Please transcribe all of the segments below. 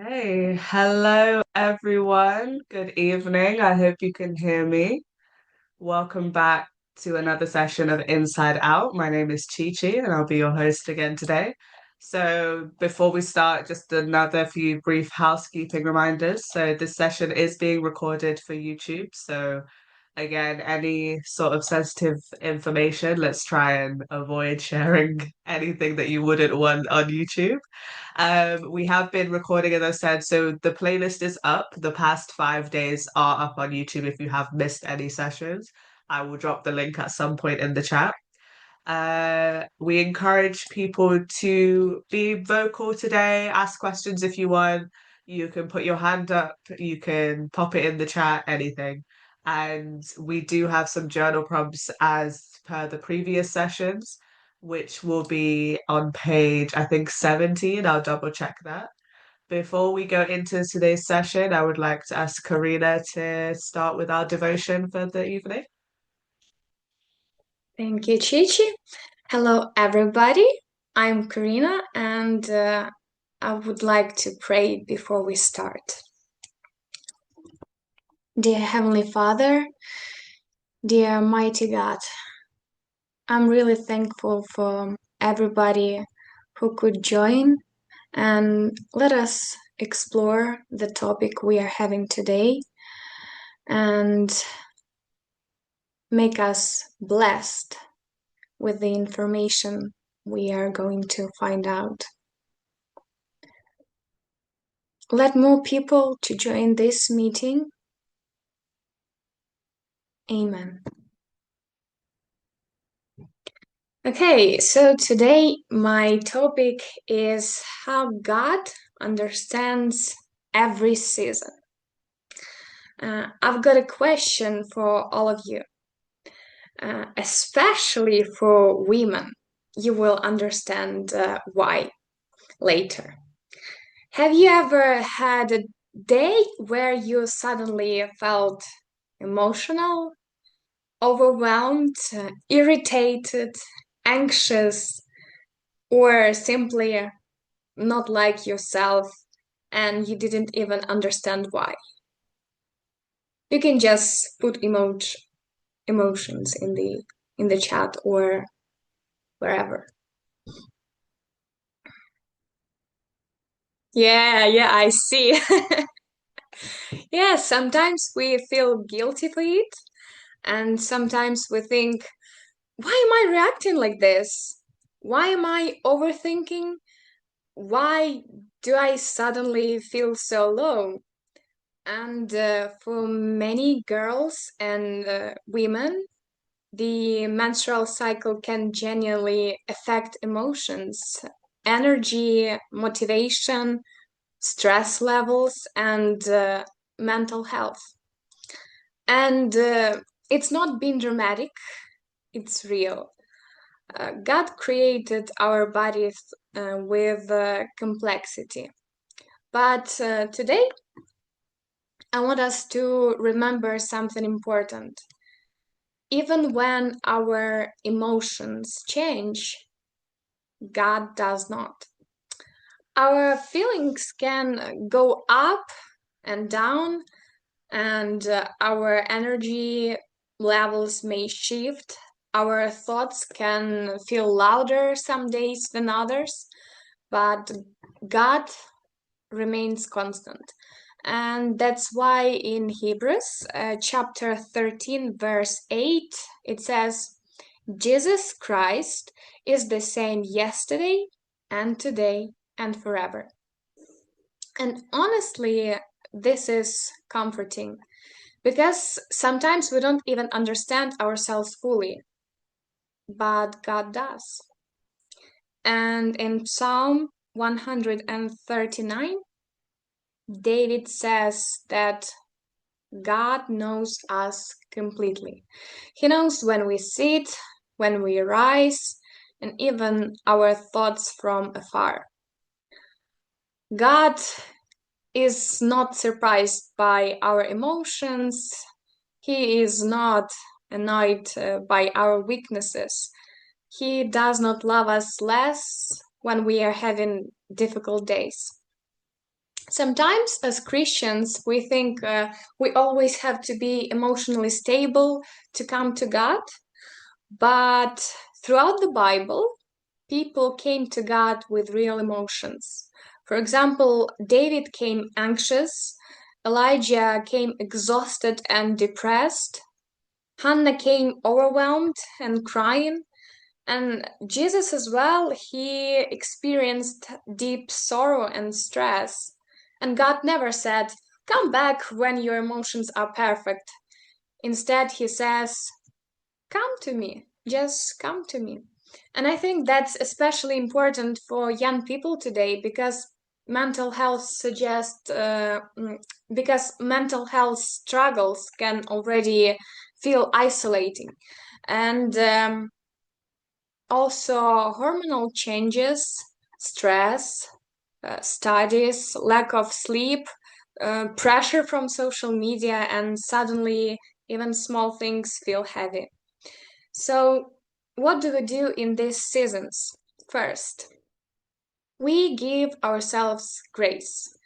Hey, hello everyone. Good evening. I hope you can hear me. Welcome back to another session of Inside Out. My name is Chi Chi and I'll be your host again today. So, before we start, just another few brief housekeeping reminders. So, this session is being recorded for YouTube. So, again, any sort of sensitive information, let's try and avoid sharing anything that you wouldn't want on YouTube. We have been recording, as I said, so the playlist is up. The past 5 days are up on YouTube if you have missed any sessions. I will drop the link at some point in the chat. We encourage people to be vocal today, ask questions if you want. You can put your hand up, you can pop it in the chat, anything. And we do have some journal prompts as per the previous sessions, which will be on page, I think, 17. I'll double check that. Before we go into today's session, I would like to ask Karina to start with our devotion for the evening. Thank you, Chichi. Hello, everybody. I'm Karina, and I would like to pray before we start. Dear Heavenly Father, dear Mighty God, I'm really thankful for everybody who could join and let us explore the topic we are having today and make us blessed with the information we are going to find out. Let more people to join this meeting. Amen. Okay, so today my topic is how God understands every season. I've got a question for all of you, especially for women. You will understand why later. Have you ever had a day where you suddenly felt emotional, overwhelmed, irritated, anxious, or simply not like yourself and you didn't even understand why? You can just put emotions in the chat or wherever. Yeah, I see. Yeah, sometimes we feel guilty for it, and sometimes we think, why am I reacting like this? Why am I overthinking? Why do I suddenly feel so low? And for many girls and women, the menstrual cycle can genuinely affect emotions, energy, motivation, stress levels, and mental health. And it's not being dramatic, it's real. God created our bodies with complexity. But today, I want us to remember something important. Even when our emotions change, God does not. Our feelings can go up and down, and our energy levels may shift. Our thoughts can feel louder some days than others, but God remains constant. And that's why in Hebrews chapter 13, verse 8, it says, Jesus Christ is the same yesterday and today and forever. And honestly, this is comforting because sometimes we don't even understand ourselves fully, but God does. And in Psalm 139, David says that God knows us completely. He knows when we sit, when we rise, and even our thoughts from afar. God is not surprised by our emotions. He is not annoyed by our weaknesses. He does not love us less when we are having difficult days. Sometimes, as Christians, we think we always have to be emotionally stable to come to God, but throughout the Bible, people came to God with real emotions. For example, David came anxious, Elijah came exhausted and depressed, Hannah came overwhelmed and crying, and Jesus as well, he experienced deep sorrow and stress. And God never said, "Come back when your emotions are perfect." Instead, he says, "Come to me, just come to me." And I think that's especially important for young people today mental health suggests, because mental health struggles can already feel isolating. And also, hormonal changes, stress, studies, lack of sleep, pressure from social media, and suddenly even small things feel heavy. So, what do we do in these seasons? First, we give ourselves grace,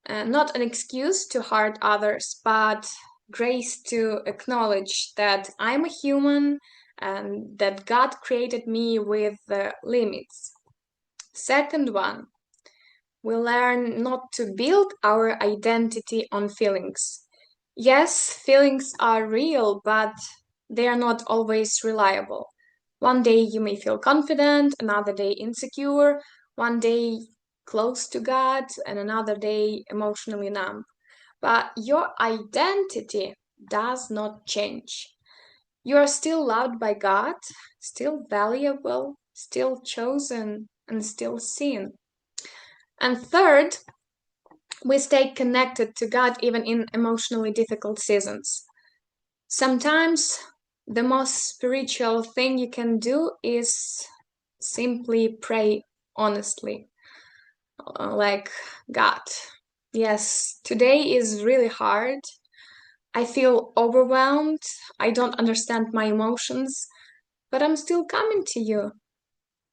not an excuse to hurt others, but grace to acknowledge that I'm a human and that God created me with limits. Second one, we learn not to build our identity on feelings. Yes, feelings are real, but they are not always reliable. One day you may feel confident, another day insecure, one day close to God, and another day emotionally numb. But your identity does not change. You are still loved by God, still valuable, still chosen, and still seen. And third, we stay connected to God even in emotionally difficult seasons. Sometimes the most spiritual thing you can do is simply pray honestly, like, "God, yes, today is really hard. I feel overwhelmed. I don't understand my emotions, but I'm still coming to you."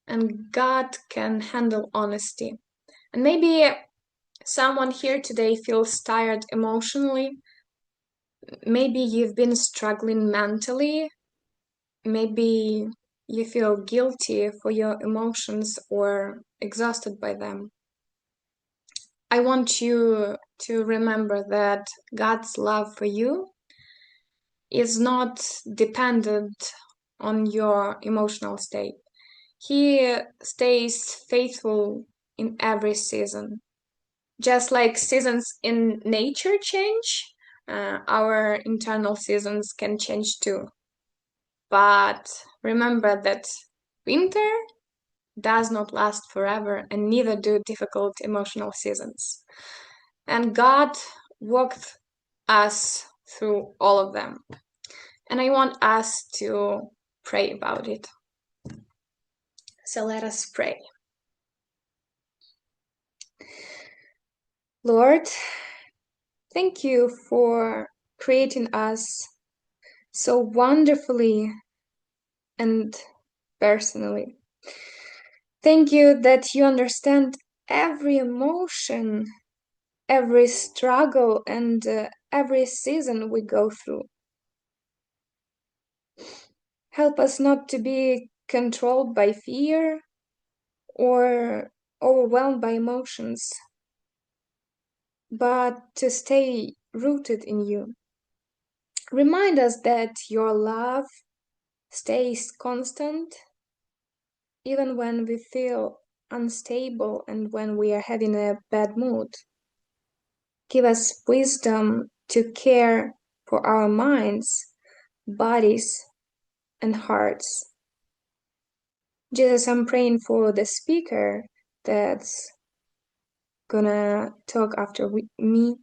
And God can handle honesty. And maybe someone here today feels tired emotionally. Maybe you've been struggling mentally. Maybe you feel guilty for your emotions or exhausted by them. I want you to remember that God's love for you is not dependent on your emotional state. He stays faithful in every season. Just like seasons in nature change, our internal seasons can change too. But remember that winter does not last forever, and neither do difficult emotional seasons. And God walked us through all of them. And I want us to pray about it. So let us pray. Lord, thank you for creating us so wonderfully and personally. Thank you that you understand every emotion, every struggle, and every season we go through. Help us not to be controlled by fear or overwhelmed by emotions, but to stay rooted in you. Remind us that your love stays constant even when we feel unstable and when we are having a bad mood. Give us wisdom to care for our minds, bodies, and hearts. Jesus, I'm praying for the speaker that's gonna talk after me.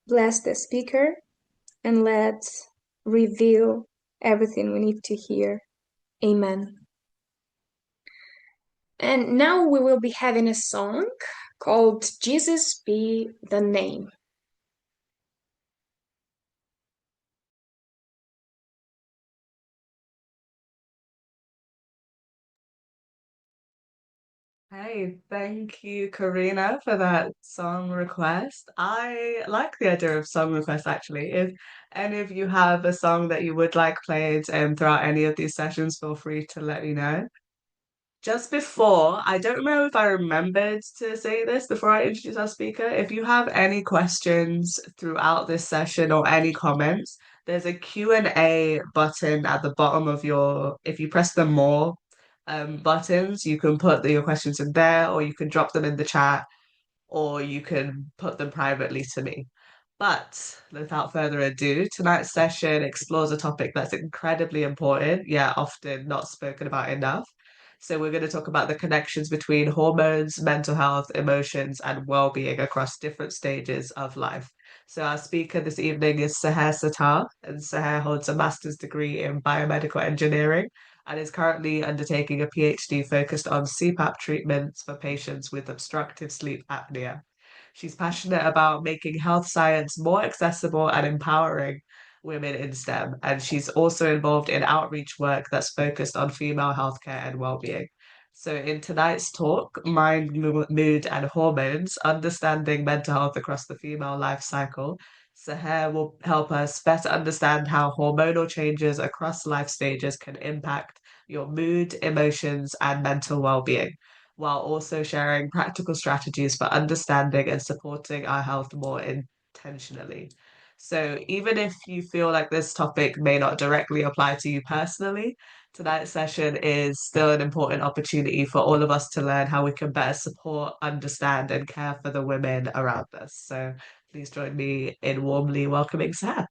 Bless the speaker and let's reveal everything we need to hear. Amen. And now we will be having a song called Jesus Be the Name. Hey, thank you, Karina, for that song request. I like the idea of song requests actually. If any of you have a song that you would like played throughout any of these sessions, feel free to let me know. Just before, I don't know if I remembered to say this before I introduce our speaker. If you have any questions throughout this session or any comments, there's a Q&A button at the bottom of if you press the more buttons, you can put your questions in there or you can drop them in the chat or you can put them privately to me. But without further ado, tonight's session explores a topic that's incredibly important, yet often not spoken about enough. So, we're going to talk about the connections between hormones, mental health, emotions, and well-being across different stages of life. So, our speaker this evening is Sahar Sattar, and Sahar holds a master's degree in biomedical engineering and is currently undertaking a PhD focused on CPAP treatments for patients with obstructive sleep apnea. She's passionate about making health science more accessible and empowering women in STEM. And she's also involved in outreach work that's focused on female healthcare and well-being. So, in tonight's talk, Mind, Mood, and Hormones, Understanding Mental Health Across the Female Life Cycle, Sahar will help us better understand how hormonal changes across life stages can impact your mood, emotions, and mental well-being, while also sharing practical strategies for understanding and supporting our health more intentionally. So, even if you feel like this topic may not directly apply to you personally, tonight's session is still an important opportunity for all of us to learn how we can better support, understand, and care for the women around us. So, please join me in warmly welcoming Sarah.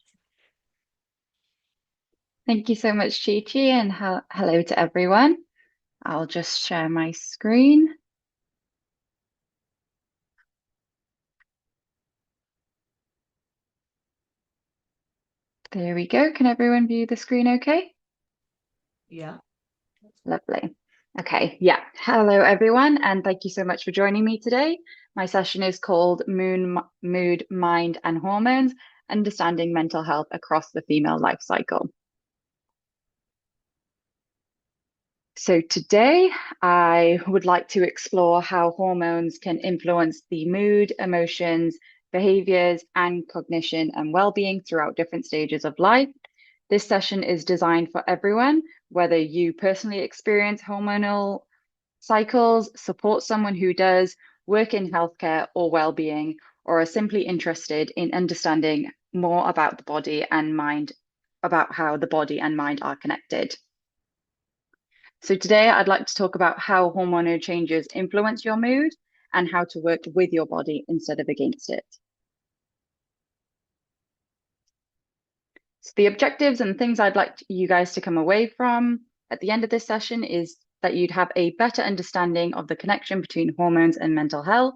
Thank you so much, Chi Chi, and hello to everyone. I'll just share my screen. There we go. Can everyone view the screen okay? Yeah. Lovely. Okay, yeah. Hello, everyone, and thank you so much for joining me today. My session is called Mood, Mind, and Hormones, Understanding Mental Health Across the Female Life Cycle. So today, I would like to explore how hormones can influence the mood, emotions, behaviors, and cognition and well-being throughout different stages of life. This session is designed for everyone, whether you personally experience hormonal cycles, support someone who does, work in healthcare or well-being, or are simply interested in understanding more about the body and mind, about how the body and mind are connected. So today I'd like to talk about how hormonal changes influence your mood and how to work with your body instead of against it. So the objectives and things I'd like you guys to come away from at the end of this session is that you'd have a better understanding of the connection between hormones and mental health.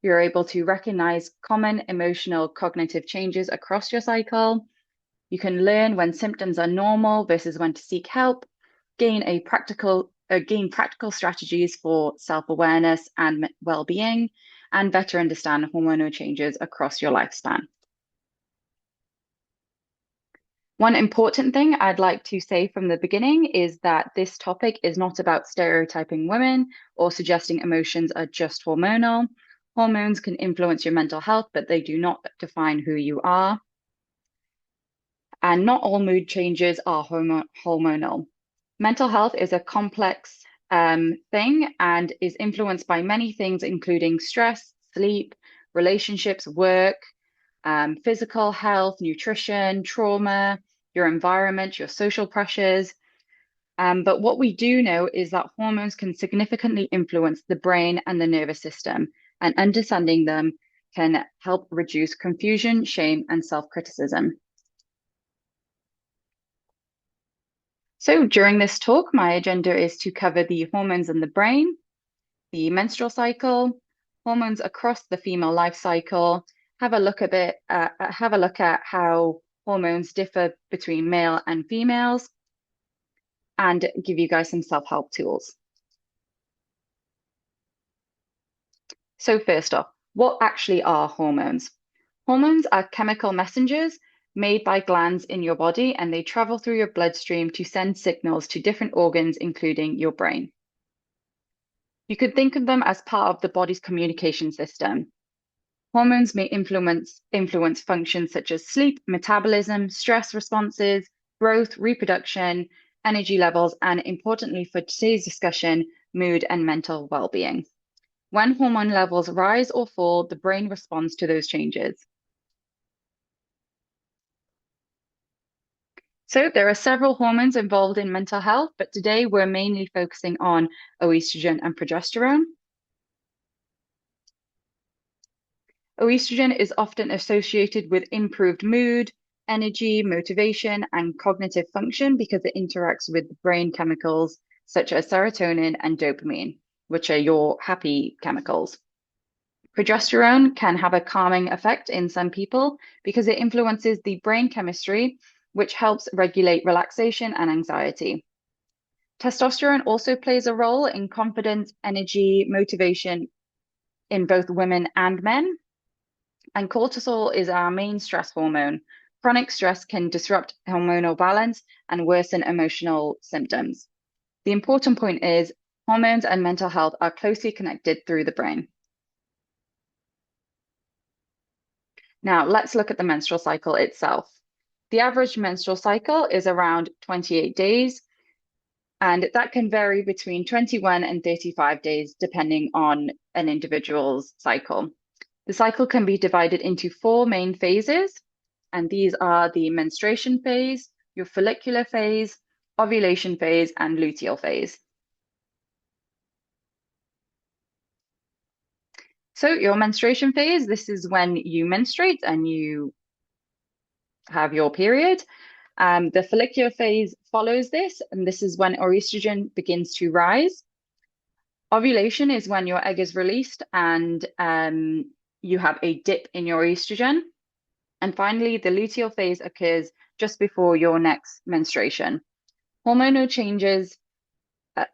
You're able to recognize common emotional cognitive changes across your cycle. You can learn when symptoms are normal versus when to seek help, gain practical strategies for self-awareness and well-being, and better understand hormonal changes across your lifespan. One important thing I'd like to say from the beginning is that this topic is not about stereotyping women or suggesting emotions are just hormonal. Hormones can influence your mental health, but they do not define who you are. And not all mood changes are hormonal. Mental health is a complex thing and is influenced by many things, including stress, sleep, relationships, work, physical health, nutrition, trauma, your environment, your social pressures. But what we do know is that hormones can significantly influence the brain and the nervous system, and understanding them can help reduce confusion, shame, and self-criticism. So during this talk, my agenda is to cover the hormones in the brain, the menstrual cycle, hormones across the female life cycle, have a look at how hormones differ between male and females, and give you guys some self-help tools. So first off, what actually are hormones? Hormones are chemical messengers made by glands in your body, and they travel through your bloodstream to send signals to different organs, including your brain. You could think of them as part of the body's communication system. Hormones may influence functions such as sleep, metabolism, stress responses, growth, reproduction, energy levels, and importantly for today's discussion, mood and mental well-being. When hormone levels rise or fall, the brain responds to those changes. So there are several hormones involved in mental health, but today we're mainly focusing on oestrogen and progesterone. Oestrogen is often associated with improved mood, energy, motivation, and cognitive function because it interacts with brain chemicals such as serotonin and dopamine, which are your happy chemicals. Progesterone can have a calming effect in some people because it influences the brain chemistry, which helps regulate relaxation and anxiety. Testosterone also plays a role in confidence, energy, motivation in both women and men. And cortisol is our main stress hormone. Chronic stress can disrupt hormonal balance and worsen emotional symptoms. The important point is hormones and mental health are closely connected through the brain. Now, let's look at the menstrual cycle itself. The average menstrual cycle is around 28 days, and that can vary between 21 and 35 days depending on an individual's cycle. The cycle can be divided into 4 main phases, and these are the menstruation phase, your follicular phase, ovulation phase, and luteal phase. So your menstruation phase, this is when you menstruate and you have your period. The follicular phase follows this, and this is when estrogen begins to rise. Ovulation is when your egg is released and you have a dip in your estrogen. And finally, the luteal phase occurs just before your next menstruation. Hormonal changes,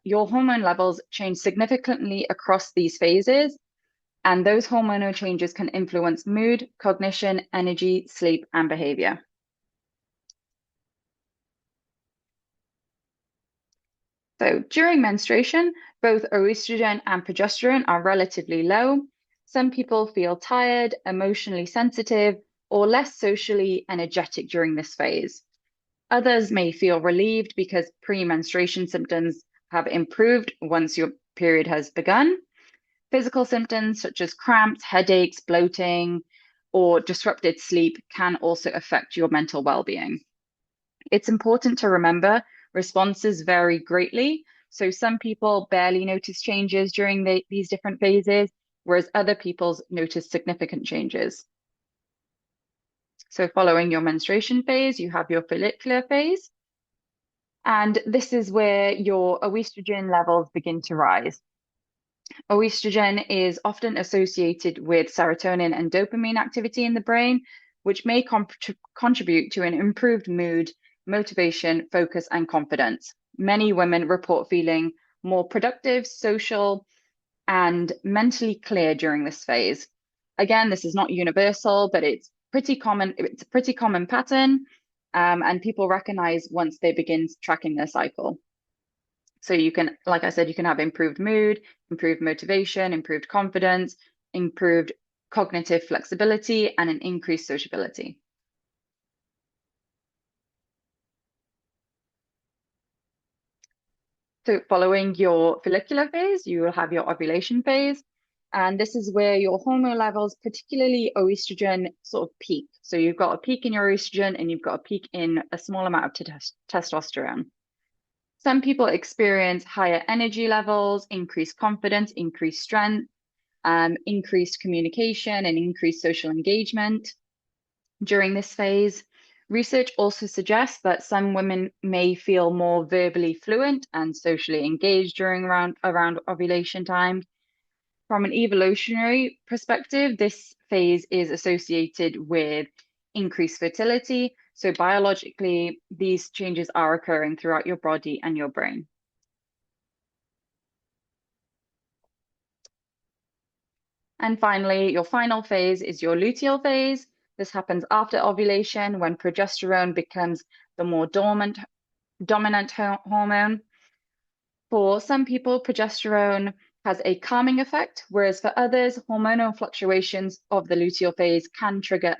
your hormone levels change significantly across these phases, and those hormonal changes can influence mood, cognition, energy, sleep, and behavior. So during menstruation, both estrogen and progesterone are relatively low. Some people feel tired, emotionally sensitive, or less socially energetic during this phase. Others may feel relieved because pre-menstruation symptoms have improved once your period has begun. Physical symptoms such as cramps, headaches, bloating, or disrupted sleep can also affect your mental well-being. It's important to remember responses vary greatly. So some people barely notice changes during these different phases, whereas other people notice significant changes. So following your menstruation phase, you have your follicular phase. And this is where your estrogen levels begin to rise. Estrogen is often associated with serotonin and dopamine activity in the brain, which may contribute to an improved mood, motivation, focus, and confidence. Many women report feeling more productive, social, and mentally clear during this phase. Again, this is not universal, but it's pretty common. It's a pretty common pattern, and people recognize once they begin tracking their cycle. So you can, like I said, you can have improved mood, improved motivation, improved confidence, improved cognitive flexibility, and an increased sociability. So following your follicular phase, you will have your ovulation phase. And this is where your hormone levels, particularly estrogen, sort of peak. So you've got a peak in your estrogen and you've got a peak in a small amount of testosterone. Some people experience higher energy levels, increased confidence, increased strength, increased communication, and increased social engagement during this phase. Research also suggests that some women may feel more verbally fluent and socially engaged during around ovulation time. From an evolutionary perspective, this phase is associated with increased fertility. So biologically, these changes are occurring throughout your body and your brain. And finally, your final phase is your luteal phase. This happens after ovulation when progesterone becomes the more dominant hormone. For some people, progesterone has a calming effect, whereas for others, hormonal fluctuations of the luteal phase can trigger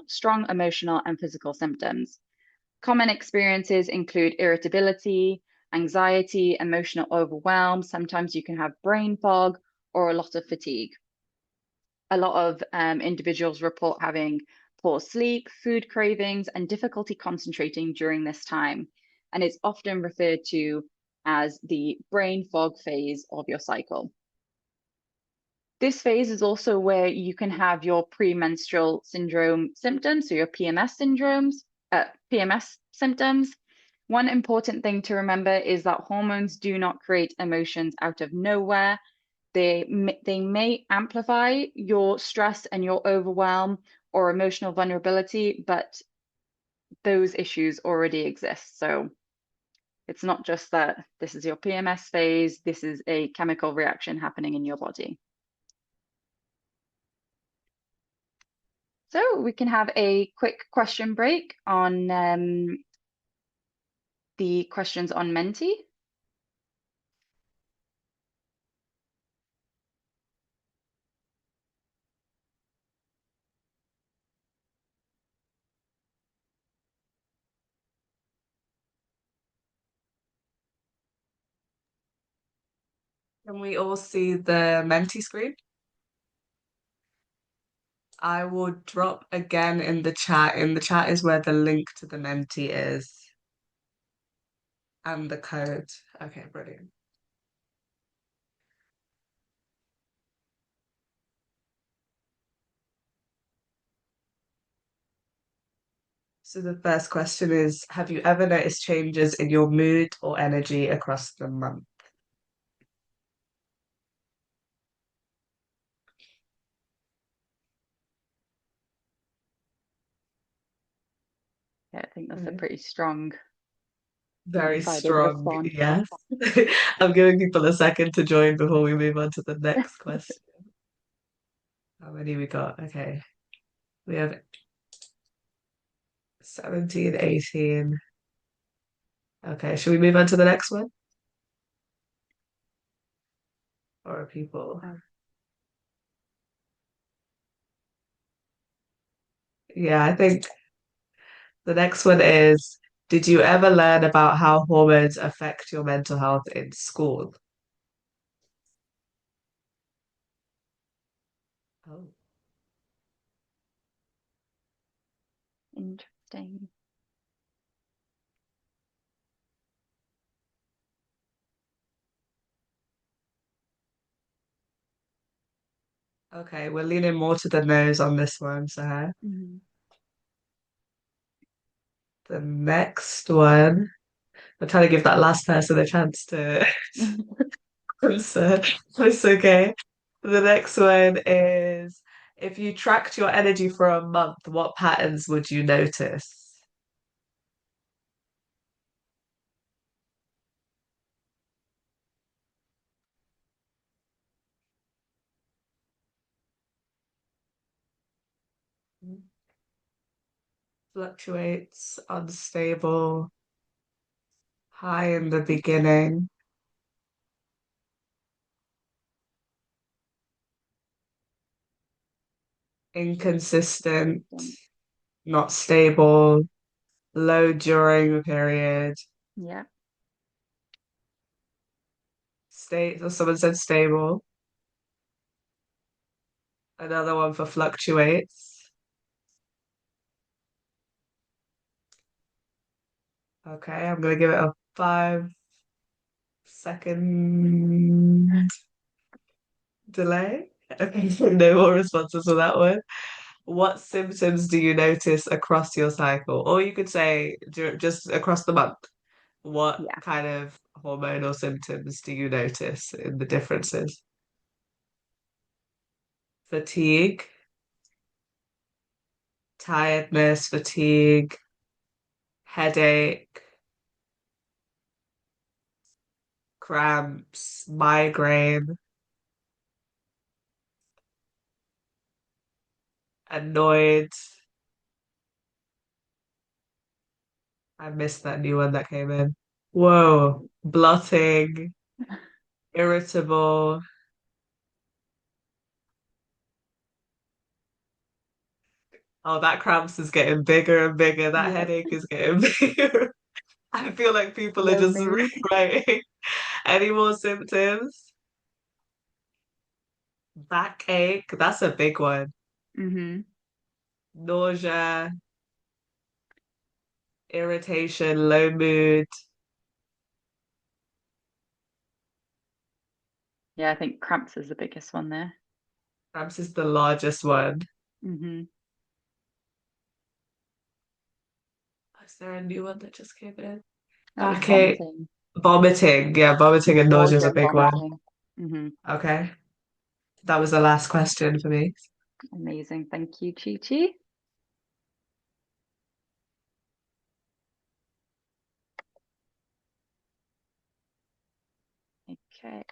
strong emotional and physical symptoms. Common experiences include irritability, anxiety, emotional overwhelm. Sometimes you can have brain fog or a lot of fatigue. A lot of individuals report having poor sleep, food cravings, and difficulty concentrating during this time. And it's often referred to as the brain fog phase of your cycle. This phase is also where you can have your premenstrual syndrome symptoms, so your PMS symptoms. One important thing to remember is that hormones do not create emotions out of nowhere. They may amplify your stress and your overwhelm or emotional vulnerability, but those issues already exist. So it's not just that this is your PMS phase, this is a chemical reaction happening in your body. So we can have a quick question break on the questions on Menti. Can we all see the Menti screen? I will drop again in the chat. In the chat is where the link to the Menti is and the code. Okay, brilliant. So the first question is, have you ever noticed changes in your mood or energy across the month? Yeah, I think that's a Okay. pretty strong Very one-sided strong, response. yes. I'm giving people a second to join before we move on to the next question. How many we got? Okay. We have 17, 18. Okay, should we move on to the next one? Or are people? Oh. Yeah, I think the next one is, did you ever learn about how hormones affect your mental health in school? Oh. Interesting. Okay, we're leaning more to the nose on this one, so Mhm. the next one, I'm trying to give that last person a chance to answer. It's okay. The next one is, if you tracked your energy for a month, what patterns would you notice? Fluctuates, unstable, high in the beginning, inconsistent, not stable, low during the period. Yeah. State, or someone said stable. Another one for fluctuates. Okay, I'm gonna give it a 5 second delay. Okay, no more responses for that one. What symptoms do you notice across your cycle? Or you could say just across the month. What Yeah. kind of hormonal symptoms do you notice in the differences? Fatigue, tiredness, fatigue, headache, cramps, migraine, annoyed. I missed that new one that came in. Whoa, blotting, irritable, Oh, that cramps is getting bigger and bigger. That Yep. headache is getting bigger. I feel like people are Low just mood. rewriting. Any more symptoms? Backache, that's a big one. Hmm. Nausea, irritation, low mood. Yeah, I think cramps is the biggest one there. Cramps is the largest one. Hmm. Is there a new one that just came in? That was Backache, vomiting. vomiting. Yeah, vomiting and nausea is Nausea a and big one. vomiting. Hmm. Okay. That was the last question for me. Amazing. Thank you, Chi Chi. Okay,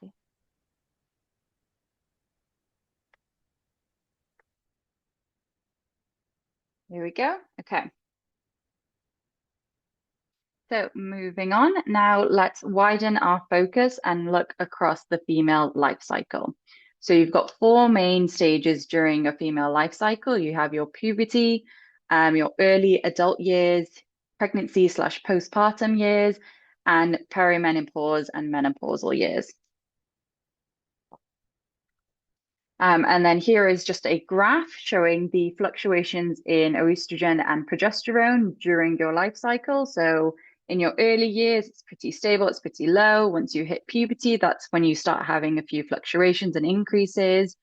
here we go. Okay. So moving on, now let's widen our focus and look across the female life cycle. So you've got four main stages during a female life cycle. You have your puberty, your early adult years, pregnancy slash postpartum years, and perimenopause and menopausal years. And then here is just a graph showing the fluctuations in estrogen and progesterone during your life cycle. So in your early years, it's pretty stable, it's pretty low. Once you hit puberty, that's when you start having a few fluctuations and increases.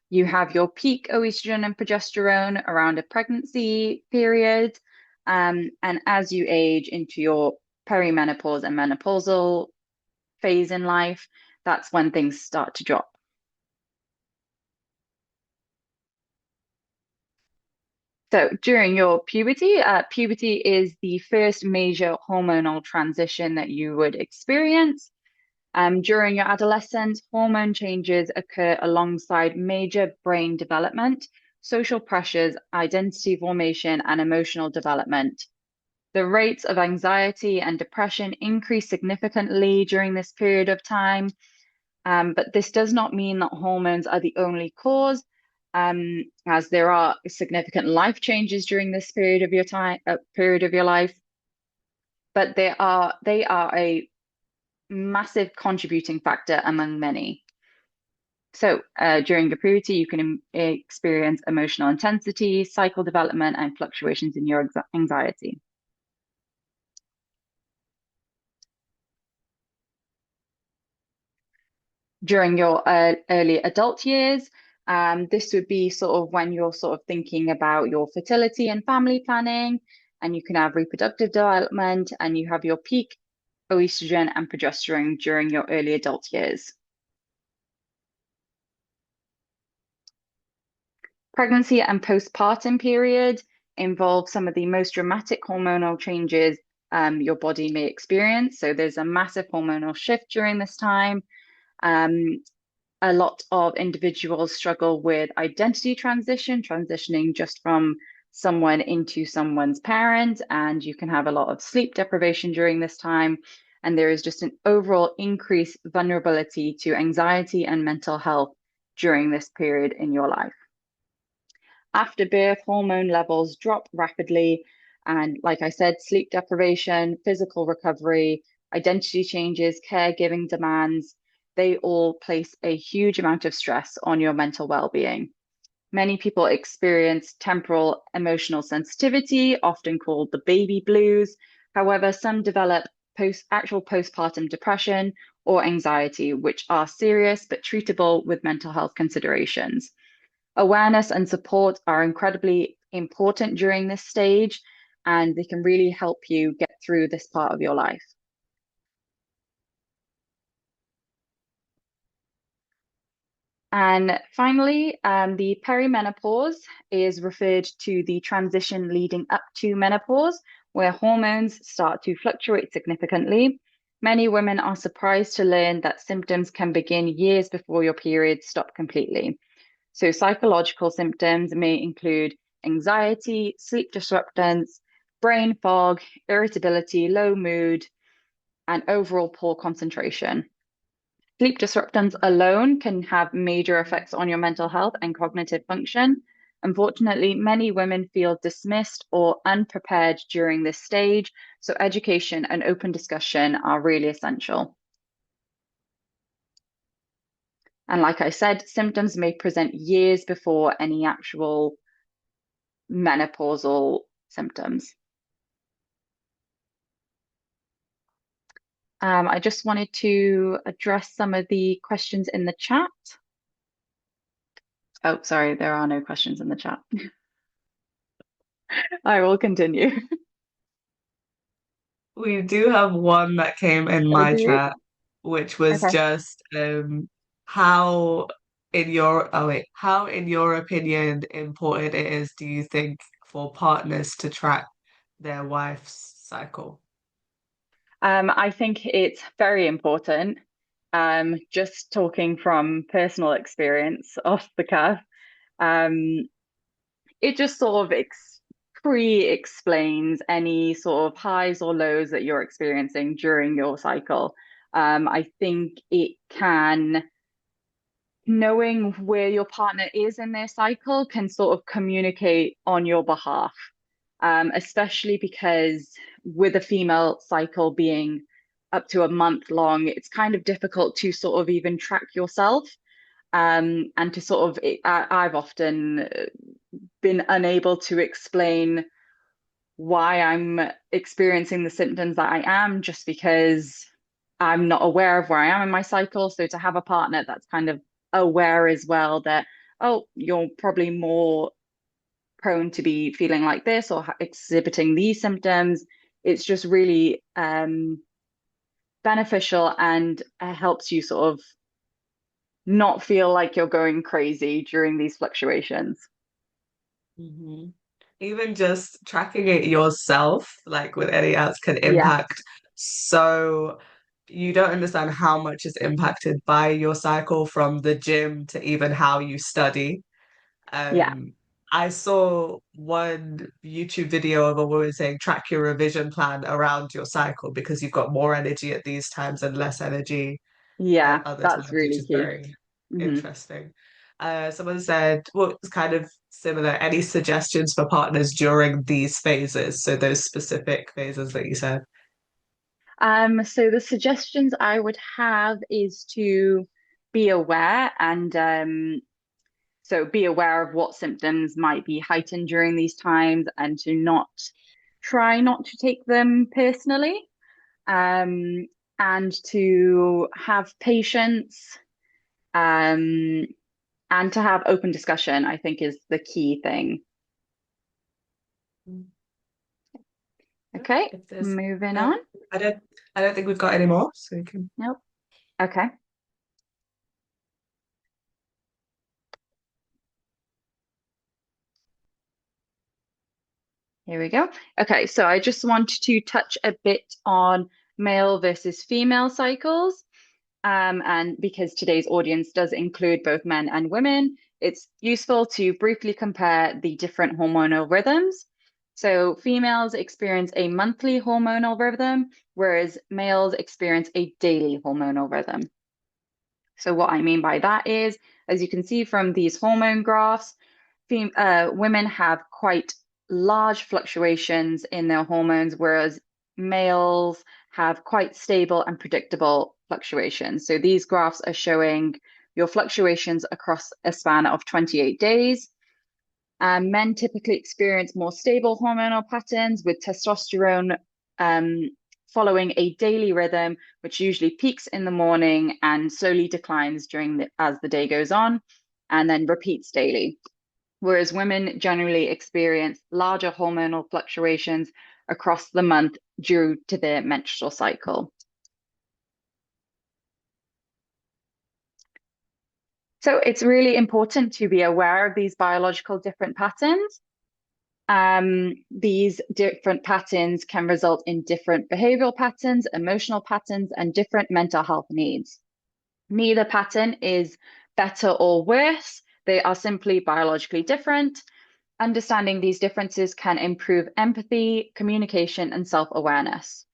You have your peak estrogen and progesterone around a pregnancy period. And as you age into your perimenopause and menopausal phase in life, that's when things start to drop. So during your puberty, puberty is the first major hormonal transition that you would experience. During your adolescence, hormone changes occur alongside major brain development, social pressures, identity formation, and emotional development. The rates of anxiety and depression increase significantly during this period of time, but this does not mean that hormones are the only cause, as there are significant life changes during this period of your period of your life. But they are a massive contributing factor among many. So during your puberty, you can experience emotional intensity, cycle development, and fluctuations in your anxiety. During your early adult years. This would be sort of when you're sort of thinking about your fertility and family planning, and you can have reproductive development, and you have your peak estrogen and progesterone during your early adult years. Pregnancy and postpartum period involve some of the most dramatic hormonal changes your body may experience. So there's a massive hormonal shift during this time. Um, a lot of individuals struggle with identity transition, transitioning just from someone into someone's parent, and you can have a lot of sleep deprivation during this time. And there is just an overall increased vulnerability to anxiety and mental health during this period in your life. After birth, hormone levels drop rapidly. And like I said, sleep deprivation, physical recovery, identity changes, caregiving demands, they all place a huge amount of stress on your mental well-being. Many people experience temporal emotional sensitivity, often called the baby blues. However, some develop actual postpartum depression or anxiety, which are serious but treatable with mental health considerations. Awareness and support are incredibly important during this stage, and they can really help you get through this part of your life. And finally, the perimenopause is referred to the transition leading up to menopause, where hormones start to fluctuate significantly. Many women are surprised to learn that symptoms can begin years before your periods stop completely. So, psychological symptoms may include anxiety, sleep disruptance, brain fog, irritability, low mood, and overall poor concentration. Sleep disruptance alone can have major effects on your mental health and cognitive function. Unfortunately, many women feel dismissed or unprepared during this stage, so education and open discussion are really essential. And like I said, symptoms may present years before any actual menopausal symptoms. I just wanted to address some of the questions in the chat. Oh, sorry, there are no questions in the chat. I will continue. We do have one that came in Oh, my do we? chat, which was Okay. just how how in your opinion important it is, do you think, for partners to track their wife's cycle? I think it's very important. Just talking from personal experience off the cuff, um, it just sort of pre-explains any sort of highs or lows that you're experiencing during your cycle. I think it can, knowing where your partner is in their cycle can sort of communicate on your behalf, especially because with a female cycle being up to a month long, it's kind of difficult to sort of even track yourself. And to sort of, I've often been unable to explain why I'm experiencing the symptoms that I am just because I'm not aware of where I am in my cycle. So to have a partner that's kind of aware as well that, oh, you're probably more prone to be feeling like this or exhibiting these symptoms, it's just really beneficial and helps you sort of not feel like you're going crazy during these fluctuations. Hmm. Even just tracking it yourself, like with any else, can Yeah, impact. So you don't understand how much is impacted by your cycle, from the gym to even how you study. yeah, Um, I saw one YouTube video of a woman saying track your revision plan around your cycle because you've got more energy at these times and less energy yeah, at other that's times, which really is key. very Hmm. interesting. Someone said, well, it's kind of similar. Any suggestions for partners during these phases? So those specific phases that you said. So the suggestions I would have is to be aware and so be aware of what symptoms might be heightened during these times and to not try not to take them personally, um, and to have patience, um, and to have open discussion, I think is the key thing. Okay, If there's moving no, on. I don't, I don't think we've got any more, so we can. Nope. Okay. Here we go. Okay, so I just wanted to touch a bit on male versus female cycles. And because today's audience does include both men and women, it's useful to briefly compare the different hormonal rhythms. So females experience a monthly hormonal rhythm, whereas males experience a daily hormonal rhythm. So what I mean by that is, as you can see from these hormone graphs, women have quite large fluctuations in their hormones, whereas males have quite stable and predictable fluctuations. So these graphs are showing your fluctuations across a span of 28 days. Men typically experience more stable hormonal patterns with testosterone um, following a daily rhythm, which usually peaks in the morning and slowly declines as the day goes on, and then repeats daily. Whereas women generally experience larger hormonal fluctuations across the month due to their menstrual cycle. So it's really important to be aware of these biological different patterns. These different patterns can result in different behavioral patterns, emotional patterns, and different mental health needs. Neither pattern is better or worse. They are simply biologically different. Understanding these differences can improve empathy, communication, and self-awareness.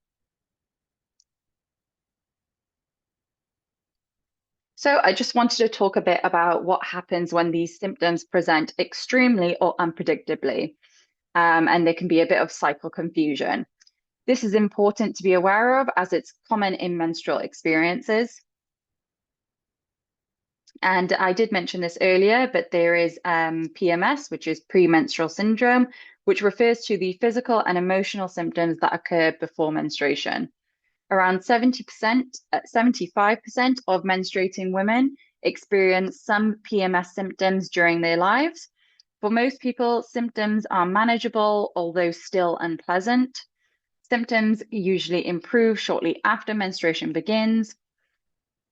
So I just wanted to talk a bit about what happens when these symptoms present extremely or unpredictably, and there can be a bit of cycle confusion. This is important to be aware of as it's common in menstrual experiences. And I did mention this earlier, but there is PMS, which is premenstrual syndrome, which refers to the physical and emotional symptoms that occur before menstruation. Around 70%, 75% of menstruating women experience some PMS symptoms during their lives. For most people, symptoms are manageable, although still unpleasant. Symptoms usually improve shortly after menstruation begins.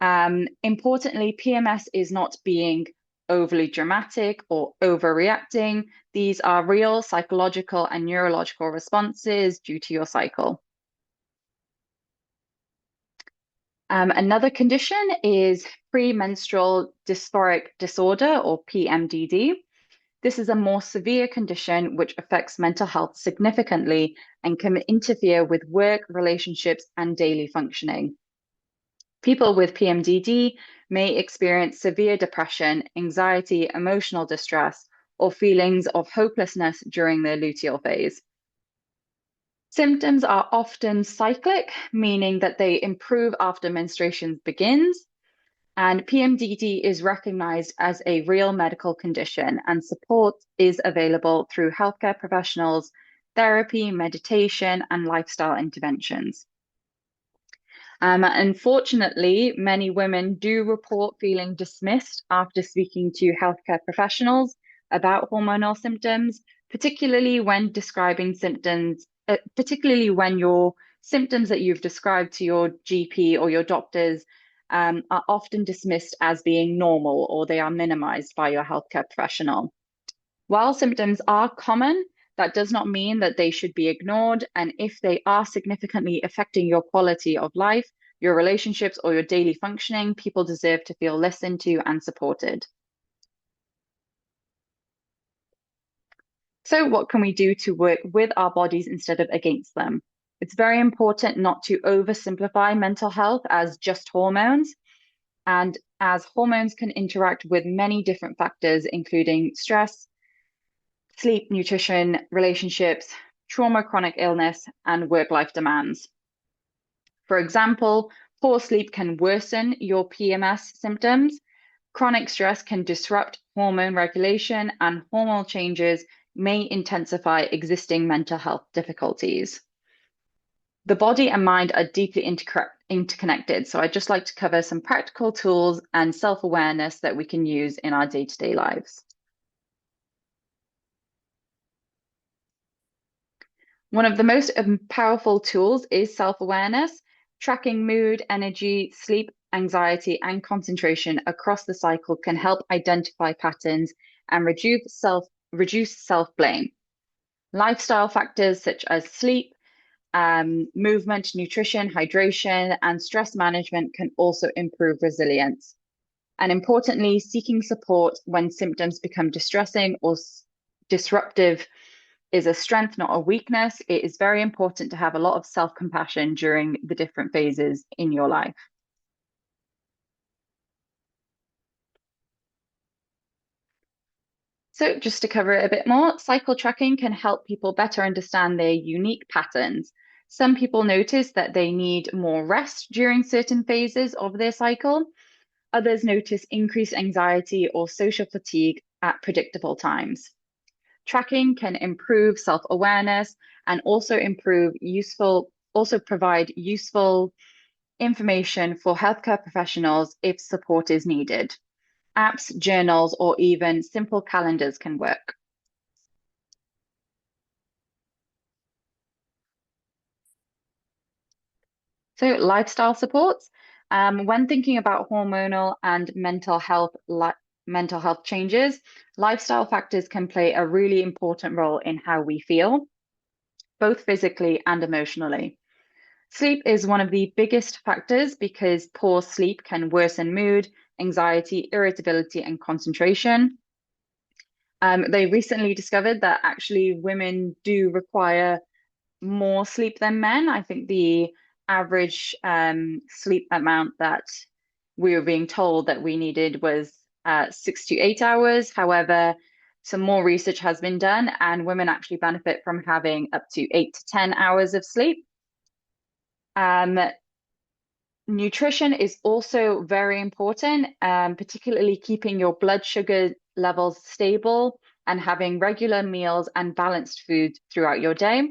Importantly, PMS is not being overly dramatic or overreacting. These are real psychological and neurological responses due to your cycle. Another condition is premenstrual dysphoric disorder, or PMDD. This is a more severe condition which affects mental health significantly and can interfere with work, relationships, and daily functioning. People with PMDD may experience severe depression, anxiety, emotional distress, or feelings of hopelessness during their luteal phase. Symptoms are often cyclic, meaning that they improve after menstruation begins. And PMDD is recognized as a real medical condition, and support is available through healthcare professionals, therapy, meditation, and lifestyle interventions. Unfortunately, many women do report feeling dismissed after speaking to healthcare professionals about hormonal symptoms, particularly when describing symptoms, particularly when your symptoms that you've described to your GP or your doctors are often dismissed as being normal, or they are minimized by your healthcare professional. While symptoms are common, that does not mean that they should be ignored. And if they are significantly affecting your quality of life, your relationships, or your daily functioning, people deserve to feel listened to and supported. So what can we do to work with our bodies instead of against them? It's very important not to oversimplify mental health as just hormones, and as hormones can interact with many different factors, including stress, sleep, nutrition, relationships, trauma, chronic illness, and work-life demands. For example, poor sleep can worsen your PMS symptoms. Chronic stress can disrupt hormone regulation, and hormonal changes may intensify existing mental health difficulties. The body and mind are deeply interconnected, so I'd just like to cover some practical tools and self-awareness that we can use in our day-to-day lives. One of the most powerful tools is self-awareness. Tracking mood, energy, sleep, anxiety, and concentration across the cycle can help identify patterns and reduce self-blame. Lifestyle factors such as sleep, movement, nutrition, hydration, and stress management can also improve resilience. And importantly, seeking support when symptoms become distressing or disruptive is a strength, not a weakness. It is very important to have a lot of self-compassion during the different phases in your life. So just to cover it a bit more, cycle tracking can help people better understand their unique patterns. Some people notice that they need more rest during certain phases of their cycle. Others notice increased anxiety or social fatigue at predictable times. Tracking can improve self-awareness and also provide useful information for healthcare professionals if support is needed. Apps, journals, or even simple calendars can work. So lifestyle supports. When thinking about hormonal and mental health changes, lifestyle factors can play a really important role in how we feel, both physically and emotionally. Sleep is one of the biggest factors because poor sleep can worsen mood, anxiety, irritability, and concentration. They recently discovered that actually women do require more sleep than men. I think the average sleep amount that we were being told that we needed was 6 to 8 hours. However, some more research has been done, and women actually benefit from having up to 8 to 10 hours of sleep. Nutrition is also very important, particularly keeping your blood sugar levels stable and having regular meals and balanced food throughout your day.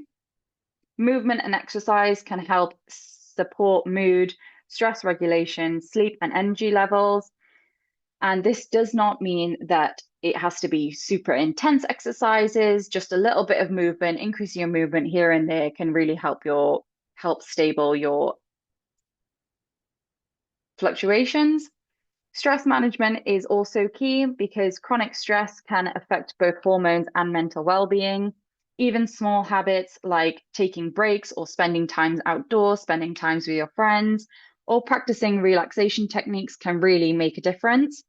Movement and exercise can help support mood, stress regulation, sleep, and energy levels. And this does not mean that it has to be super intense exercises. Just a little bit of movement, increasing your movement here and there can really help stable your fluctuations. Stress management is also key because chronic stress can affect both hormones and mental well-being. Even small habits like taking breaks or spending time outdoors, spending time with your friends, or practicing relaxation techniques can really make a difference.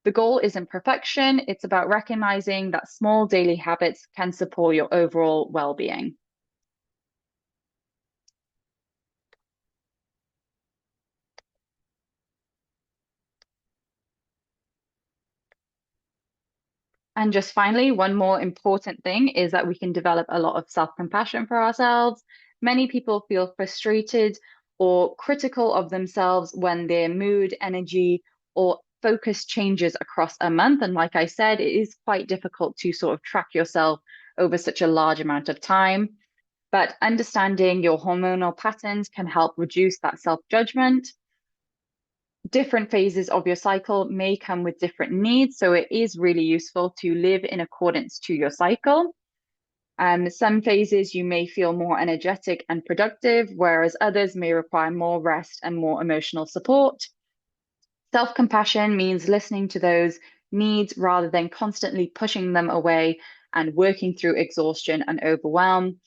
The goal isn't perfection, it's about recognizing that small daily habits can support your overall well-being. And just finally, one more important thing is that we can develop a lot of self-compassion for ourselves. Many people feel frustrated or critical of themselves when their mood, energy, or focus changes across a month. And like I said, it is quite difficult to sort of track yourself over such a large amount of time. But understanding your hormonal patterns can help reduce that self-judgment. Different phases of your cycle may come with different needs, so it is really useful to live in accordance to your cycle. Some phases you may feel more energetic and productive, whereas others may require more rest and more emotional support. Self-compassion means listening to those needs rather than constantly pushing them away and working through exhaustion and overwhelm.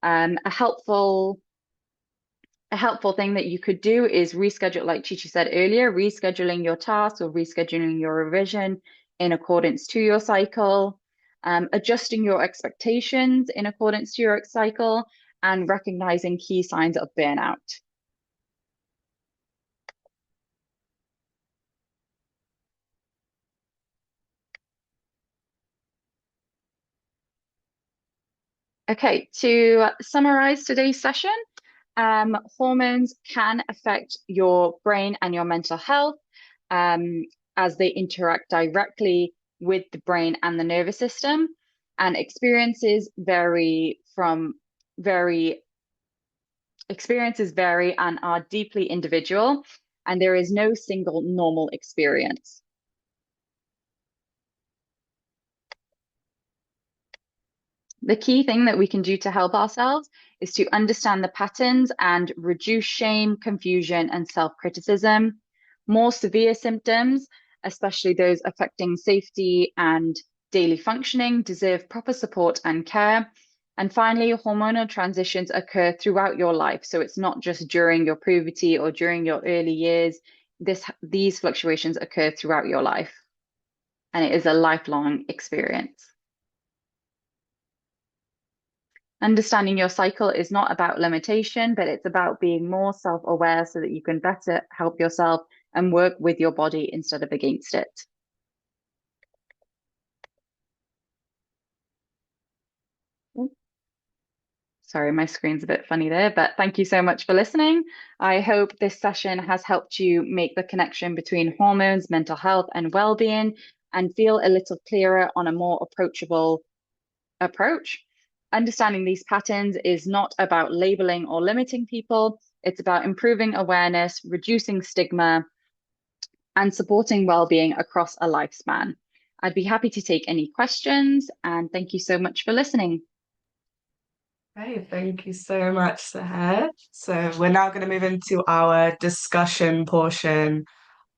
A helpful thing that you could do is reschedule, like Chichi said earlier, rescheduling your tasks or rescheduling your revision in accordance to your cycle, adjusting your expectations in accordance to your cycle, and recognizing key signs of burnout. Okay, to summarize today's session, hormones can affect your brain and your mental health as they interact directly with the brain and the nervous system, and experiences vary and are deeply individual, and there is no single normal experience. The key thing that we can do to help ourselves is to understand the patterns and reduce shame, confusion, and self-criticism. More severe symptoms, especially those affecting safety and daily functioning, deserve proper support and care. And finally, hormonal transitions occur throughout your life. So it's not just during your puberty or during your early years. These fluctuations occur throughout your life, and it is a lifelong experience. Understanding your cycle is not about limitation, but it's about being more self-aware so that you can better help yourself and work with your body instead of against it. Sorry, my screen's a bit funny there, but thank you so much for listening. I hope this session has helped you make the connection between hormones, mental health, and well-being, and feel a little clearer on a more approachable approach. Understanding these patterns is not about labeling or limiting people. It's about improving awareness, reducing stigma, and supporting well-being across a lifespan. I'd be happy to take any questions, and thank you so much for listening. Hey, thank you so much, Sahar. So we're now going to move into our discussion portion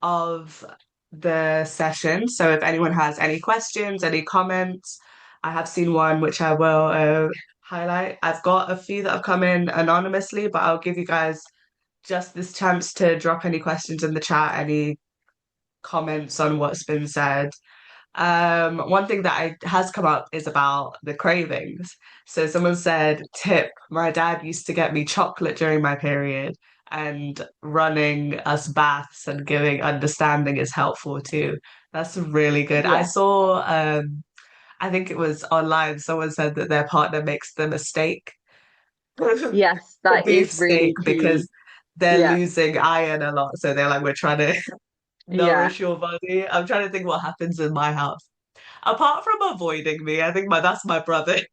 of the session. So if anyone has any questions, any comments, I have seen one which I will highlight. I've got a few that have come in anonymously, but I'll give you guys just this chance to drop any questions in the chat, any comments on what's been said. One thing that has come up is about the cravings. So someone said, tip, my dad used to get me chocolate during my period, and running us baths and giving understanding is helpful too. That's really good. I Yeah. saw I think it was online, someone said that their partner makes them a steak, Yes, a that beef is steak really because key. they're Yeah. losing iron a lot. So they're like, we're trying to Yeah. nourish your body. I'm trying to think what happens in my house. Apart from avoiding me, I think that's my brother's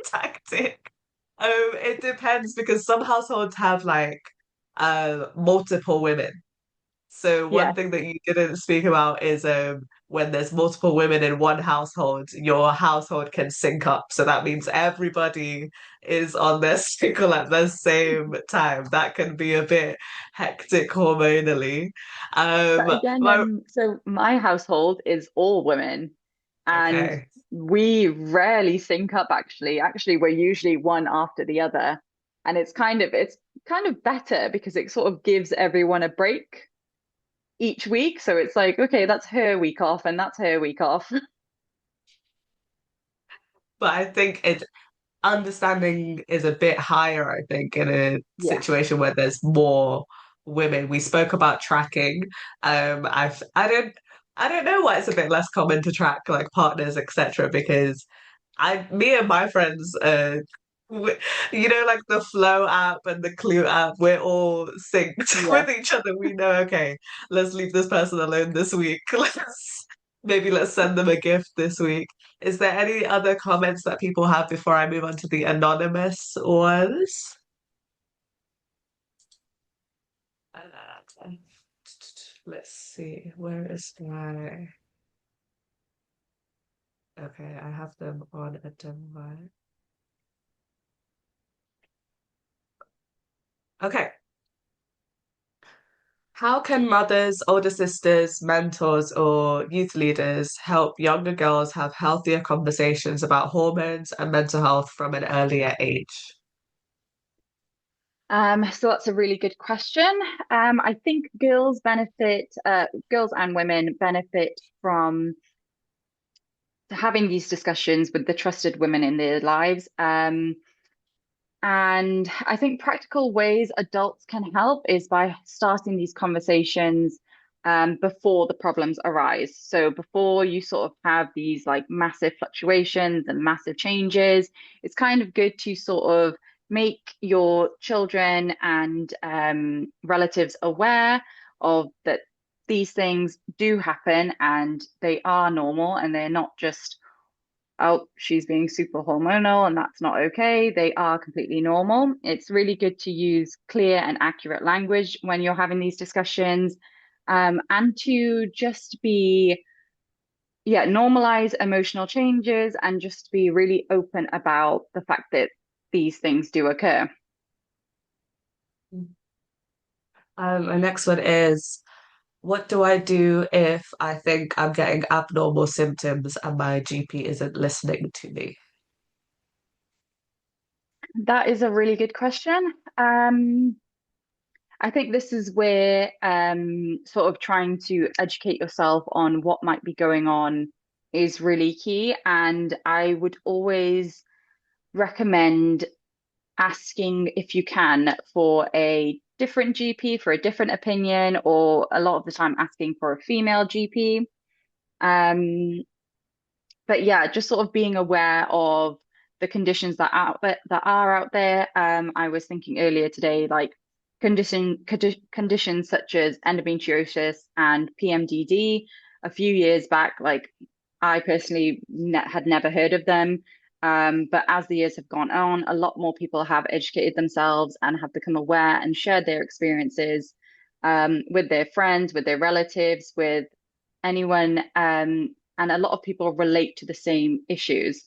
tactic. It depends because some households have like multiple women. So one Yes. thing that you didn't speak about is when there's multiple women in one household, your household can sync up. So that means everybody is on their cycle at the same time. That can be a bit hectic hormonally. But again, My so my household is all women, and okay. we rarely sync up actually. Actually, we're usually one after the other. And it's kind of better because it sort of gives everyone a break each week. So it's like, okay, that's her week off and that's her week off. But I think it understanding is a bit higher, I think, in a Yeah. situation where there's more women. We spoke about tracking. I don't know why it's a bit less common to track like partners, etc. Because me and my friends, you know, like the Flow app and the Clue app, we're all synced Yeah. with each other. We know, okay, let's leave this person alone this week. Let's send them a gift this week. Is there any other comments that people have before I move on to the anonymous ones? Uh, let's see, where is my... Okay, I have them on a device. Okay. How can mothers, older sisters, mentors, or youth leaders help younger girls have healthier conversations about hormones and mental health from an earlier age? So that's a really good question. I think girls and women benefit from having these discussions with the trusted women in their lives. And I think practical ways adults can help is by starting these conversations before the problems arise. So before you sort of have these like massive fluctuations and massive changes, it's kind of good to sort of make your children and relatives aware of that these things do happen and they are normal and they're not just oh, she's being super hormonal and that's not okay. They are completely normal. It's really good to use clear and accurate language when you're having these discussions, and to just be, yeah, normalize emotional changes and just be really open about the fact that these things do occur. My next one is, what do I do if I think I'm getting abnormal symptoms and my GP isn't listening to me? That is a really good question. I think this is where sort of trying to educate yourself on what might be going on is really key. And I would always recommend asking if you can for a different GP for a different opinion, or a lot of the time asking for a female GP. Um, but yeah, just sort of being aware of the conditions that are out there. I was thinking earlier today, like conditions such as endometriosis and PMDD. A few years back, like I personally ne had never heard of them. But as the years have gone on, a lot more people have educated themselves and have become aware and shared their experiences with their friends, with their relatives, with anyone. And a lot of people relate to the same issues.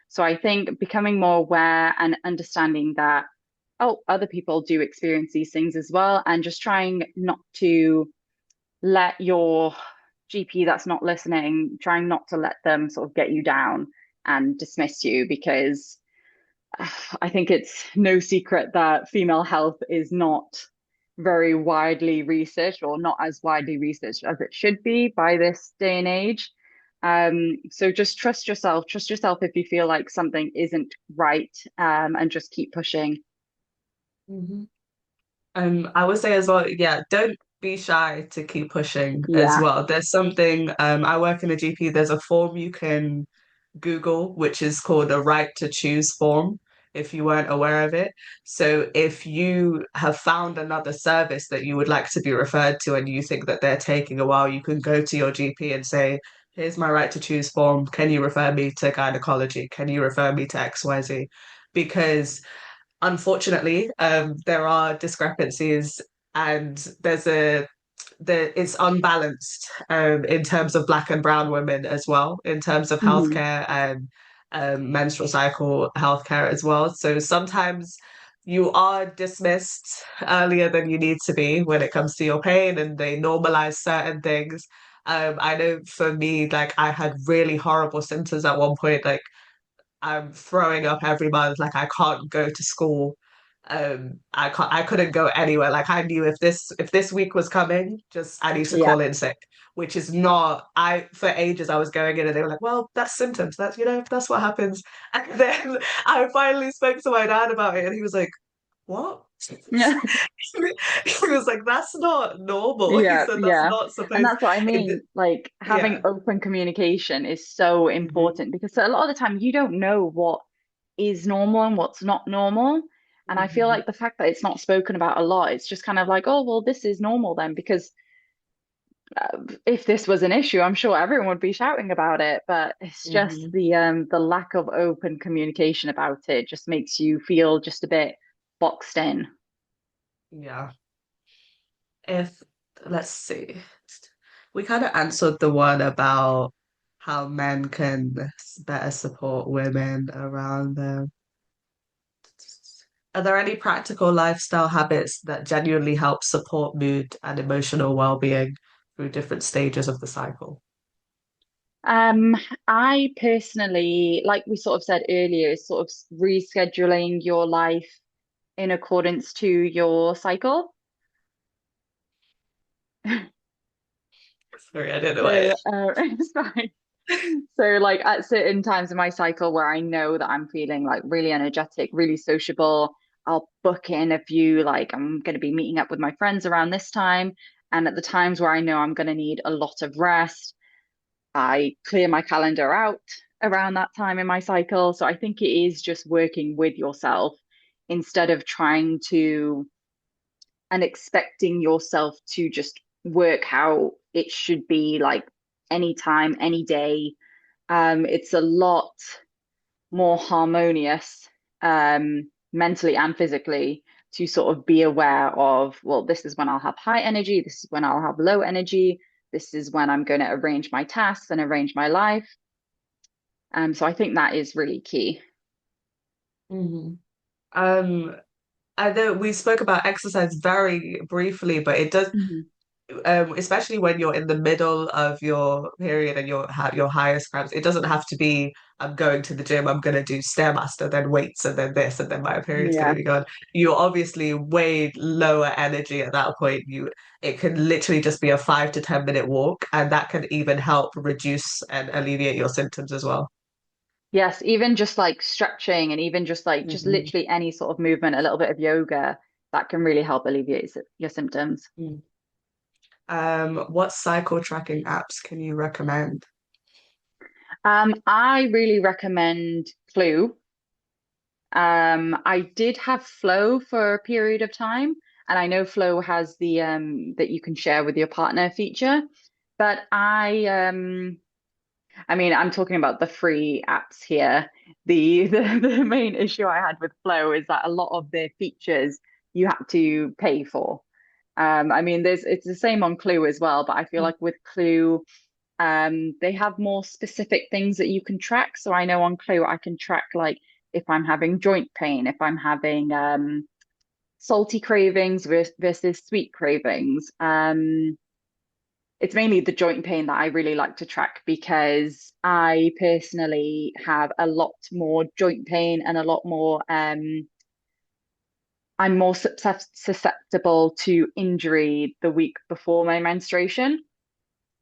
So I think becoming more aware and understanding that, oh, other people do experience these things as well, and just trying not to let your GP that's not listening, trying not to let them sort of get you down and dismiss you, because I think it's no secret that female health is not very widely researched, or not as widely researched as it should be by this day and age. So just trust yourself if you feel like something isn't right, and just keep pushing. Mhm. I would say as well, yeah, don't be shy to keep pushing as Yeah. well. There's something, I work in a GP, there's a form you can Google, which is called a right to choose form, if you weren't aware of it. So if you have found another service that you would like to be referred to and you think that they're taking a while, you can go to your GP and say, here's my right to choose form. Can you refer me to gynecology? Can you refer me to XYZ? Because unfortunately, there are discrepancies and it's unbalanced in terms of Black and brown women as well, in terms of Hmm. healthcare and menstrual cycle healthcare as well. So sometimes you are dismissed earlier than you need to be when it comes to your pain, and they normalize certain things. I know for me, like I had really horrible symptoms at one point, like I'm throwing up every month. Like I can't go to school. I couldn't go anywhere. Like I knew if this week was coming, just I need to Yeah. call in sick, which is not I for ages I was going in and they were like, well, that's symptoms. That's that's what happens. And then I finally spoke to my dad about it and he was like, what? Yeah. He was like, that's not normal. He Yeah, said that's yeah. not And supposed that's what I it, mean. Like having yeah. open communication is so Hmm. important because a lot of the time you don't know what is normal and what's not normal. And I feel Hmm. like the fact that it's not spoken about a lot, it's just kind of like, oh, well, this is normal then. Because if this was an issue, I'm sure everyone would be shouting about it. But it's just Hmm. the lack of open communication about it just makes you feel just a bit boxed in. Yeah. If let's see, we kind of answered the one about how men can better support women around them. Are there any practical lifestyle habits that genuinely help support mood and emotional well-being through different stages of the cycle? Um, I personally, like we sort of said earlier, is sort of rescheduling your life in accordance to your cycle. Sorry, I don't know why. So, it's fine. So, like at certain times in my cycle where I know that I'm feeling like really energetic, really sociable, I'll book in a few, like I'm going to be meeting up with my friends around this time. And at the times where I know I'm going to need a lot of rest, I clear my calendar out around that time in my cycle. So I think it is just working with yourself instead of trying to and expecting yourself to just work how it should be like anytime, any day. It's a lot more harmonious mentally and physically to sort of be aware of, well, this is when I'll have high energy, this is when I'll have low energy, this is when I'm going to arrange my tasks and arrange my life. So I think that is really key. Hmm. Um, I know we spoke about exercise very briefly, but it does Mhm. especially when you're in the middle of your period and you're have your highest cramps, it doesn't have to be I'm going to the gym, I'm gonna do Stairmaster, then weights, and then this, and then my period's gonna Yeah. be gone. You're obviously way lower energy at that point. It can literally just be a 5 to 10 minute walk, and that can even help reduce and alleviate your symptoms as well. Yes, even just like stretching and even just like just Hmm. literally any sort of movement, a little bit of yoga, that can really help alleviate your symptoms. What cycle tracking apps can you recommend? I really recommend Clue. I did have Flow for a period of time, and I know Flow has the that you can share with your partner feature, but I mean, I'm talking about the free apps here. The main issue I had with Flow is that a lot of the features you have to pay for. I mean, there's it's the same on Clue as well, but I feel like with Clue, they have more specific things that you can track. So I know on Clue I can track like if I'm having joint pain, if I'm having salty cravings versus sweet cravings. It's mainly the joint pain that I really like to track because I personally have a lot more joint pain and a lot more I'm more susceptible to injury the week before my menstruation.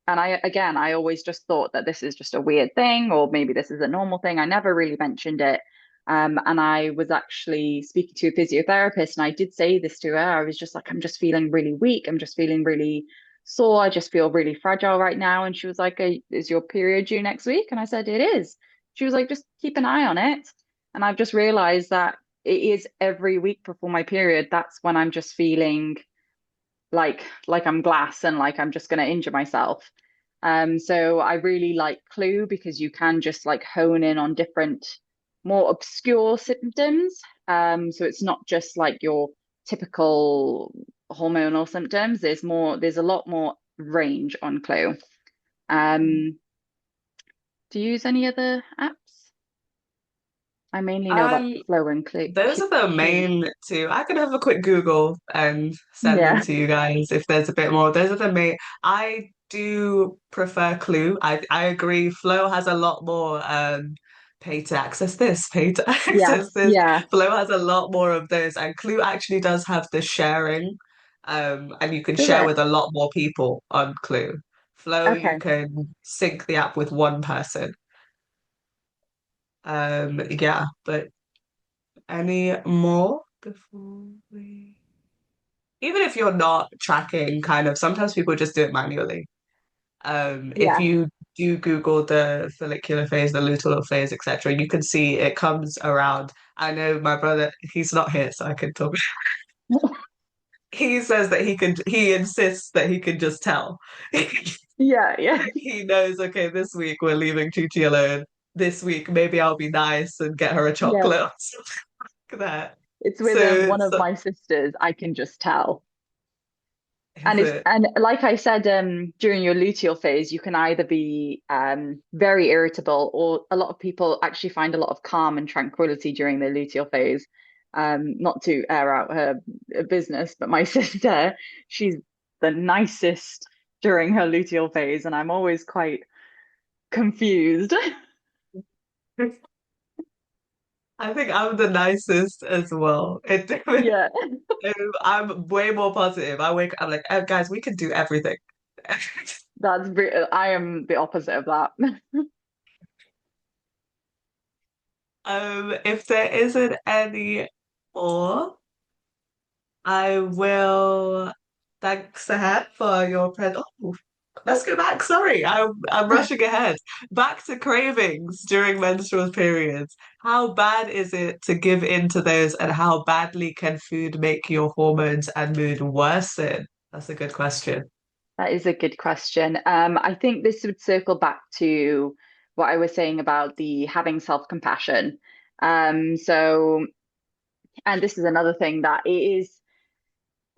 And I always just thought that this is just a weird thing, or maybe this is a normal thing. I never really mentioned it. And I was actually speaking to a physiotherapist, and I did say this to her. I was just like, I'm just feeling really weak. I'm just feeling really sore. I just feel really fragile right now. And she was like, is your period due next week? And I said, it is. She was like, just keep an eye on it. And I've just realized that it is every week before my period. That's when I'm just feeling like I'm glass and like I'm just going to injure myself. So I really like Clue because you can just like hone in on different, more obscure symptoms. So it's not just like your typical hormonal symptoms. There's a lot more range on Clue. Do you use any other apps? I mainly know about Um, Flow and Clue. those are the Clue. main two. I could have a quick Google and send them Yeah, to you guys if there's a bit more. Those are the main. I do prefer Clue. I agree. Flow has a lot more pay to access this, pay to access yes, this. yeah. Flow has a lot more of those, and Clue actually does have the sharing. And you can Does share it? with a lot more people on Clue. Flow, you Okay. can sync the app with one person. Yeah, but any more before we? Even if you're not tracking, kind of, sometimes people just do it manually. If Yeah. you do Google the follicular phase, the luteal phase, etc., you can see it comes around. I know my brother, he's not here, so I can talk. He says that he insists that he can just tell. Yeah, yeah. He knows, okay, this week we're leaving Chi alone. This week, maybe I'll be nice and get her a Yeah. chocolate or something like that. It's with So, one of my sisters. I can just tell. is it? And like I said, during your luteal phase, you can either be very irritable, or a lot of people actually find a lot of calm and tranquility during their luteal phase. Not to air out her business, but my sister, she's the nicest during her luteal phase, and I'm always quite confused. I think I'm the nicest as well. Yeah, I'm way more positive. I'm like, oh, guys, we can do everything. I am the opposite of that. If there isn't any more, I will thank Sahar for your present. Oh, let's Oh, go back. Sorry, I'm rushing ahead. Back to cravings during menstrual periods. How bad is it to give in to those, and how badly can food make your hormones and mood worsen? That's a good question. that is a good question. I think this would circle back to what I was saying about the having self-compassion. So, and this is another thing that it is,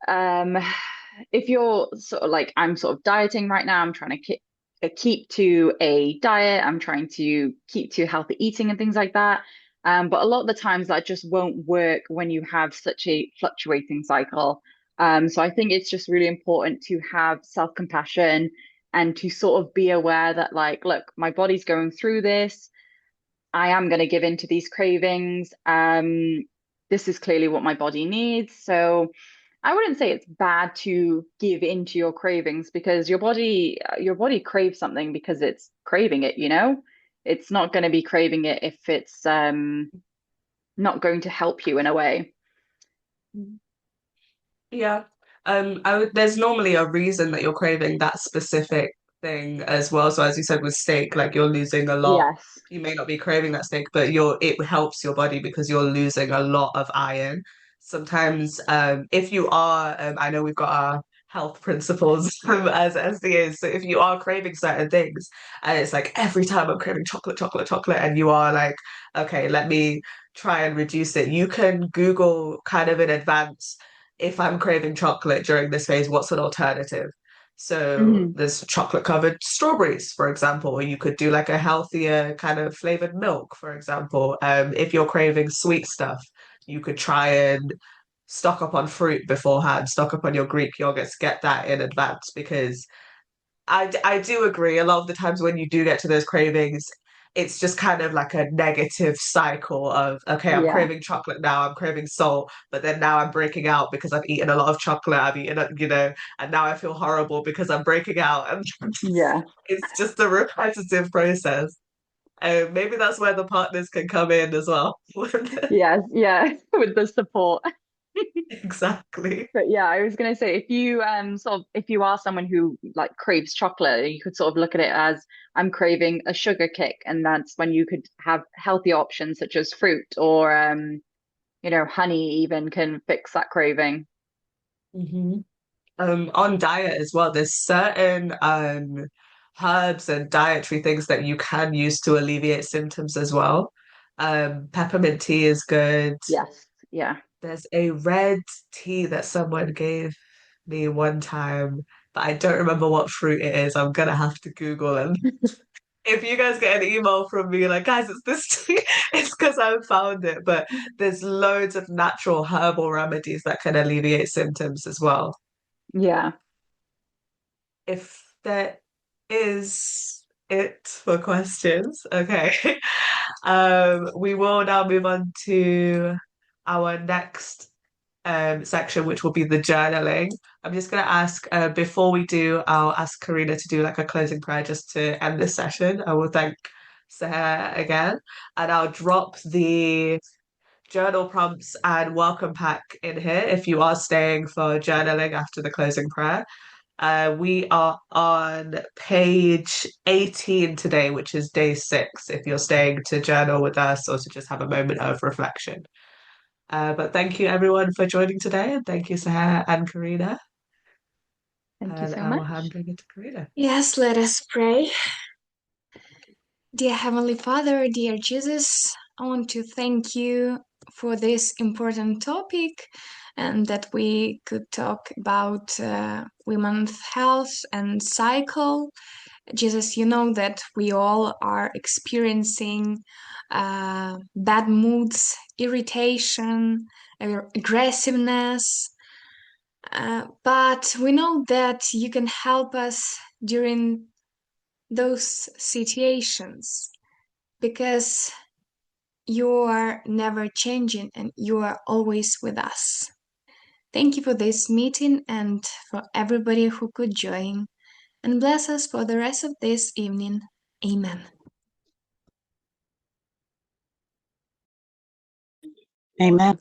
um, if you're sort of like, I'm sort of dieting right now, I'm trying to keep to a diet, I'm trying to keep to healthy eating and things like that. But a lot of the times that just won't work when you have such a fluctuating cycle. So I think it's just really important to have self-compassion and to sort of be aware that, like, look, my body's going through this. I am going to give in to these cravings. This is clearly what my body needs. So I wouldn't say it's bad to give in to your cravings, because your body craves something because it's craving it, you know? It's not going to be craving it if it's not going to help you in a way. Yeah. There's normally a reason that you're craving that specific thing as well. So as you said with steak, like you're losing a lot. Yes. You may not be craving that steak, but it helps your body because you're losing a lot of iron. Sometimes, if you are, I know we've got our health principles as SDAs. So if you are craving certain things, and it's like every time I'm craving chocolate, chocolate, chocolate, and you are like, okay, let me try and reduce it. You can Google kind of in advance if I'm craving chocolate during this phase, what's an alternative? So Hmm. there's chocolate covered strawberries, for example, or you could do like a healthier kind of flavored milk, for example. If you're craving sweet stuff, you could try and stock up on fruit beforehand, stock up on your Greek yogurts, get that in advance because I do agree. A lot of the times when you do get to those cravings, it's just kind of like a negative cycle of, okay, I'm Yeah. craving chocolate now, I'm craving salt, but then now I'm breaking out because I've eaten a lot of chocolate, I've eaten, and now I feel horrible because I'm breaking out. And Yeah. it's just a repetitive process. Maybe that's where the partners can come in as well. Yes, yeah, with the support. Exactly. But yeah, I was gonna say if you sort of if you are someone who like craves chocolate, you could sort of look at it as I'm craving a sugar kick, and that's when you could have healthy options such as fruit or honey even can fix that craving. Hmm. On diet as well, there's certain herbs and dietary things that you can use to alleviate symptoms as well. Peppermint tea is good. Yes, yeah. There's a red tea that someone gave me one time, but I don't remember what fruit it is. I'm gonna have to Google, and if you guys get an email from me like, guys, it's this tea, it's because I found it. But there's loads of natural herbal remedies that can alleviate symptoms as well. Yeah. If that is it for questions, okay. We will now move on to our next section, which will be the journaling. I'm just going to ask, before we do, I'll ask Karina to do like a closing prayer just to end this session. I will thank Sahar again, and I'll drop the journal prompts and welcome pack in here if you are staying for journaling after the closing prayer. We are on page 18 today, which is day 6, if you're staying to journal with us or to just have a moment of reflection. But thank you everyone for joining today, and thank you, Sahar and Karina. Thank you And so I will hand much. over to Karina. Yes, let us pray. Dear Heavenly Father, dear Jesus, I want to thank you for this important topic and that we could talk about women's health and cycle. Jesus, you know that we all are experiencing bad moods, irritation, aggressiveness, but we know that you can help us during those situations because you are never changing and you are always with us. Thank you for this meeting and for everybody who could join. And bless us for the rest of this evening. Amen. Amen.